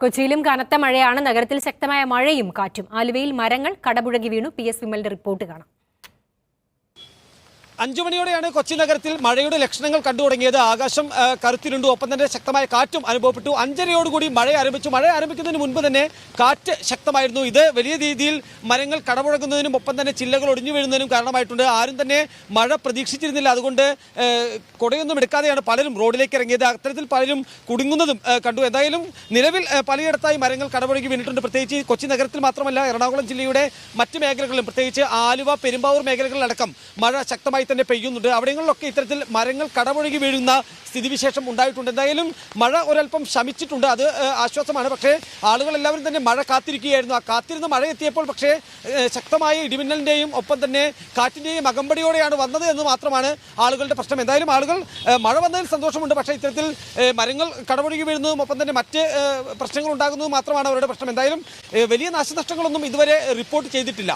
കൊച്ചിയിലും കനത്ത മഴയാണ്. നഗരത്തിൽ ശക്തമായ മഴയും കാറ്റും. ആലുവയിൽ മരങ്ങൾ കടപുഴകി വീണു. PS വിമലിന്റെ റിപ്പോർട്ട് കാണാം. 5 മണിയോടെയാണ് കൊച്ചി നഗരത്തിൽ മഴയുടെ ലക്ഷണങ്ങൾ കണ്ടു തുടങ്ങിയത്. ആകാശം കറുത്തിരുണ്ടു, ഒപ്പം തന്നെ ശക്തമായ കാറ്റും അനുഭവപ്പെട്ടു. 5:30യോടുകൂടി മഴ ആരംഭിച്ചു. മഴ ആരംഭിക്കുന്നതിന് മുൻപ് തന്നെ കാറ്റ് ശക്തമായിരുന്നു. ഇത് വലിയ രീതിയിൽ മരങ്ങൾ കടപുഴകുന്നതിനും ഒപ്പം തന്നെ ചില്ലകൾ ഒടിഞ്ഞു വീഴുന്നതിനും കാരണമായിട്ടുണ്ട്. ആരും തന്നെ മഴ പ്രതീക്ഷിച്ചിരുന്നില്ല. അതുകൊണ്ട് കുടയൊന്നും എടുക്കാതെയാണ് പലരും റോഡിലേക്ക് ഇറങ്ങിയത്. അത്തരത്തിൽ പലരും കുടുങ്ങുന്നതും കണ്ടു. എന്തായാലും നിലവിൽ പലയിടത്തായി മരങ്ങൾ കടപുഴകി വീണിട്ടുണ്ട്. പ്രത്യേകിച്ച് കൊച്ചി നഗരത്തിൽ മാത്രമല്ല, എറണാകുളം ജില്ലയുടെ മറ്റ് മേഖലകളിലും, പ്രത്യേകിച്ച് ആലുവ, പെരുമ്പാവൂർ മേഖലകളിലടക്കം മഴ ശക്തമായി തന്നെ പെയ്യുന്നുണ്ട്. അവിടങ്ങളിലൊക്കെ ഇത്തരത്തിൽ മരങ്ങൾ കടപുഴകി വീഴുന്ന സ്ഥിതിവിശേഷം ഉണ്ടായിട്ടുണ്ട്. എന്തായാലും മഴ ഒരൽപ്പം ശമിച്ചിട്ടുണ്ട്, അത് ആശ്വാസമാണ്. പക്ഷേ ആളുകളെല്ലാവരും തന്നെ മഴ കാത്തിരിക്കുകയായിരുന്നു. ആ കാത്തിരുന്ന മഴ എത്തിയപ്പോൾ പക്ഷേ ശക്തമായ ഇടിമിന്നലിൻ്റെയും ഒപ്പം തന്നെ കാറ്റിൻ്റെയും അകമ്പടിയോടെയാണ് വന്നത് എന്ന് മാത്രമാണ് ആളുകളുടെ പ്രശ്നം. എന്തായാലും ആളുകൾ മഴ വന്നതിൽ സന്തോഷമുണ്ട്. പക്ഷേ ഇത്തരത്തിൽ മരങ്ങൾ കടപുഴകി വീഴുന്നതും ഒപ്പം തന്നെ മറ്റ് പ്രശ്നങ്ങൾ ഉണ്ടാകുന്നതും മാത്രമാണ് അവരുടെ പ്രശ്നം. എന്തായാലും വലിയ നാശനഷ്ടങ്ങളൊന്നും ഇതുവരെ റിപ്പോർട്ട് ചെയ്തിട്ടില്ല.